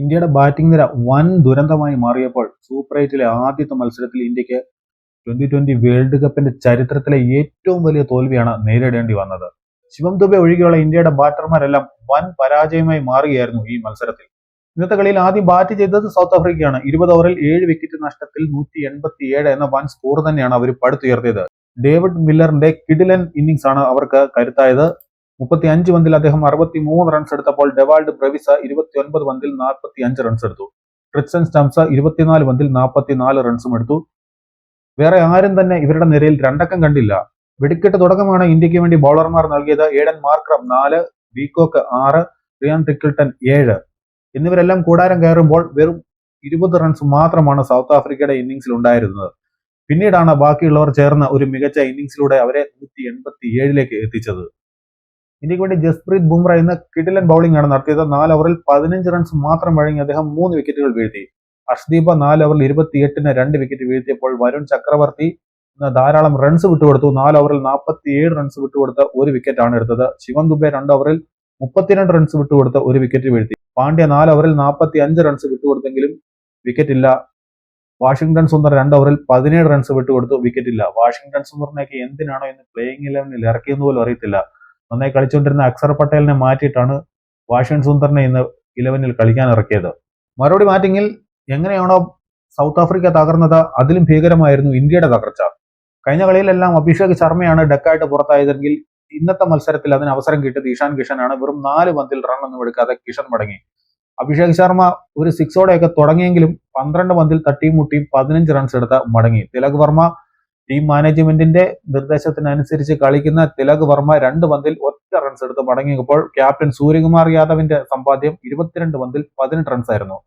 ഇന്ത്യയുടെ ബാറ്റിംഗ് നിര വൻ ദുരന്തമായി മാറിയപ്പോൾ സൂപ്പർ എയ്റ്റിലെ ആദ്യത്തെ മത്സരത്തിൽ ഇന്ത്യക്ക് 2020 വേൾഡ് കപ്പിന്റെ ചരിത്രത്തിലെ ഏറ്റവും വലിയ തോൽവിയാണ് നേരിടേണ്ടി വന്നത്. ശിവം ദുബെ ഒഴികെയുള്ള ഇന്ത്യയുടെ ബാറ്റർമാരെല്ലാം വൻ പരാജയമായി മാറുകയായിരുന്നു ഈ മത്സരത്തിൽ. ഇന്നത്തെ കളിയിൽ ആദ്യം ബാറ്റ് ചെയ്തത് സൗത്ത് ആഫ്രിക്കയാണ്. 20 ഓവറിൽ 7 വിക്കറ്റ് നഷ്ടത്തിൽ 187 എന്ന വൻ സ്കോർ തന്നെയാണ് അവർ പടുത്തുയർത്തിയത്. ഡേവിഡ് മില്ലറിന്റെ കിഡിലൻ ഇന്നിംഗ്സ് ആണ് അവർക്ക് കരുത്തായത്. 35 പന്തിൽ അദ്ദേഹം 63 റൺസ് എടുത്തപ്പോൾ ഡെവാൾഡ് ബ്രെവിസ 29 പന്തിൽ 45 റൺസ് എടുത്തു. ക്രിസ്റ്റൻ സ്റ്റംസ് 24 പന്തിൽ 44 റൺസും എടുത്തു. വേറെ ആരും തന്നെ ഇവരുടെ നിരയിൽ രണ്ടക്കം കണ്ടില്ല. വെടിക്കെട്ട് തുടക്കമാണ് ഇന്ത്യക്ക് വേണ്ടി ബൗളർമാർ നൽകിയത്. ഏഡൻ മാർക്രം 4, വീകോക്ക് 6, റിയാൻ റിക്കിൾട്ടൺ 7 എന്നിവരെല്ലാം കൂടാരം കയറുമ്പോൾ വെറും 20 റൺസ് മാത്രമാണ് സൗത്ത് ആഫ്രിക്കയുടെ ഇന്നിംഗ്സിൽ ഉണ്ടായിരുന്നത്. പിന്നീടാണ് ബാക്കിയുള്ളവർ ചേർന്ന് ഒരു മികച്ച ഇന്നിംഗ്സിലൂടെ അവരെ 187ലേക്ക് എത്തിച്ചത്. ഇന്ത്യക്ക് വേണ്ടി ജസ്പ്രീത് ബുംറ ഇന്ന് കിടിലൻ ബൗളിംഗ് ആണ് നടത്തിയത്. 4 ഓവറിൽ 15 റൺസ് മാത്രം വഴങ്ങി അദ്ദേഹം 3 വിക്കറ്റുകൾ വീഴ്ത്തി. ഹർഷ്ദീപ് 4 ഓവറിൽ 28ന് 2 വിക്കറ്റ് വീഴ്ത്തിയപ്പോൾ വരുൺ ചക്രവർത്തി ധാരാളം റൺസ് വിട്ടുകൊടുത്തു. 4 ഓവറിൽ 47 റൺസ് വിട്ടുകൊടുത്ത് 1 വിക്കറ്റാണ് എടുത്തത്. ശിവം ദുബെ 2 ഓവറിൽ 32 റൺസ് വിട്ടുകൊടുത്ത് 1 വിക്കറ്റ് വീഴ്ത്തി. പാണ്ഡ്യ 4 ഓവറിൽ 45 റൺസ് വിട്ടുകൊടുത്തെങ്കിലും വിക്കറ്റ് ഇല്ല. വാഷിംഗ്ടൺ സുന്ദർ 2 ഓവറിൽ 17 റൺസ് വിട്ടുകൊടുത്തു, വിക്കറ്റ് ഇല്ല. വാഷിംഗ്ടൺ സുന്ദറിനെയൊക്കെ എന്തിനാണോ ഇന്ന് പ്ലേയിങ് 11-ൽ ഇറക്കിയെന്ന് പോലും അറിയത്തില്ല. നന്നായി കളിച്ചുകൊണ്ടിരുന്ന അക്സർ പട്ടേലിനെ മാറ്റിയിട്ടാണ് വാഷിംഗ്ടൺ സുന്ദറിനെ ഇന്ന് 11-ൽ കളിക്കാൻ ഇറക്കിയത്. മറുപടി ബാറ്റിംഗിൽ എങ്ങനെയാണോ സൗത്ത് ആഫ്രിക്ക തകർന്നത് അതിലും ഭീകരമായിരുന്നു ഇന്ത്യയുടെ തകർച്ച. കഴിഞ്ഞ കളിയിലെല്ലാം അഭിഷേക് ശർമ്മയാണ് ഡെക്കായിട്ട് പുറത്തായതെങ്കിൽ ഇന്നത്തെ മത്സരത്തിൽ അതിന് അവസരം കിട്ടിയത് ഇഷാൻ കിഷനാണ്. വെറും 4 പന്തിൽ റണ്ണൊന്നും എടുക്കാതെ കിഷൻ മടങ്ങി. അഭിഷേക് ശർമ്മ ഒരു സിക്സോടെയൊക്കെ തുടങ്ങിയെങ്കിലും 12 പന്തിൽ തട്ടിയും മുട്ടിയും 15 റൺസ് എടുത്ത് മടങ്ങി. തിലക് വർമ്മ ടീം മാനേജ്മെന്റിന്റെ നിർദ്ദേശത്തിനനുസരിച്ച് കളിക്കുന്ന തിലക് വർമ്മ 2 പന്തിൽ ഒറ്റ റൺസ് എടുത്ത് മടങ്ങിയപ്പോൾ ക്യാപ്റ്റൻ സൂര്യകുമാർ യാദവിന്റെ സമ്പാദ്യം 22 പന്തിൽ 18 റൺസ് ആയിരുന്നു.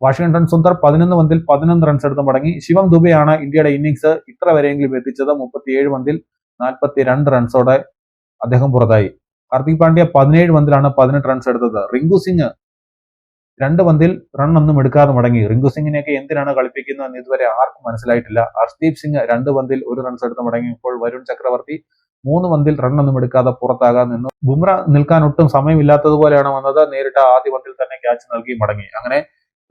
വാഷിംഗ്ടൺ സുന്ദർ 11 പന്തിൽ 11 റൺസ് എടുത്ത് മടങ്ങി. ശിവം ദുബെയാണ് ഇന്ത്യയുടെ ഇന്നിംഗ്സ് ഇത്ര വരെയെങ്കിലും എത്തിച്ചത്. 37 പന്തിൽ 42 റൺസോടെ അദ്ദേഹം പുറത്തായി. ഹാർദിക് പാണ്ഡ്യ 17 പന്തിലാണ് 18 റൺസ് എടുത്തത്. റിങ്കു സിംഗ് 2 പന്തിൽ റൺ ഒന്നും എടുക്കാതെ മടങ്ങി. റിങ്കു സിംഗിനെയൊക്കെ എന്തിനാണ് കളിപ്പിക്കുന്നതെന്ന് ഇതുവരെ ആർക്കും മനസ്സിലായിട്ടില്ല. ഹർഷ്ദീപ് സിംഗ് 2 പന്തിൽ 1 റൺസ് എടുത്ത് മടങ്ങിയപ്പോൾ വരുൺ ചക്രവർത്തി 3 പന്തിൽ റണ്ണൊന്നും എടുക്കാതെ പുറത്താകാൻ നിന്നു. ബുംറ നിൽക്കാൻ ഒട്ടും സമയമില്ലാത്തതുപോലെയാണ് വന്നത്. നേരിട്ട് ആദ്യ പന്തിൽ തന്നെ ക്യാച്ച് നൽകി മടങ്ങി. അങ്ങനെ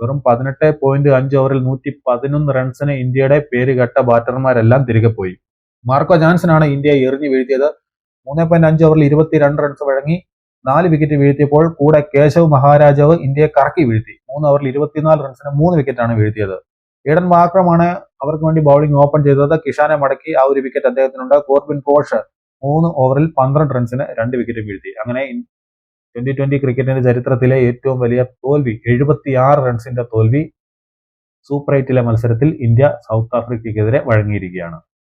വെറും 18.5 ഓവറിൽ 111 റൺസിന് ഇന്ത്യയുടെ പേരുകെട്ട ബാറ്റർമാരെല്ലാം തിരികെ പോയി. മാർക്കോ ജാൻസനാണ് ഇന്ത്യയെ എറിഞ്ഞു വീഴ്ത്തിയത്. 3.5 ഓവറിൽ 22 റൺസ് വഴങ്ങി 4 വിക്കറ്റ് വീഴ്ത്തിയപ്പോൾ കൂടെ കേശവ് മഹാരാജാവ് ഇന്ത്യയെ കറക്കി വീഴ്ത്തി. 3 ഓവറിൽ 24 റൺസിന് 3 വിക്കറ്റാണ് വീഴ്ത്തിയത്. ഏഡൻ മാർക്രമാണ് അവർക്ക് വേണ്ടി ബൗളിംഗ് ഓപ്പൺ ചെയ്തത്. കിഷാനെ മടക്കി ആ ഒരു വിക്കറ്റ് അദ്ദേഹത്തിനുണ്ട്. കോർബിൻ പോഷ് 3 ഓവറിൽ 12 റൺസിന് 2 വിക്കറ്റ് വീഴ്ത്തി. അങ്ങനെ 2020 ക്രിക്കറ്റിന്റെ ചരിത്രത്തിലെ ഏറ്റവും വലിയ തോൽവി, 76 റൺസിന്റെ തോൽവി സൂപ്പർ 8-ലെ മത്സരത്തിൽ ഇന്ത്യ സൗത്ത് ആഫ്രിക്കയ്ക്കെതിരെ വഴങ്ങിയിരിക്കുകയാണ്.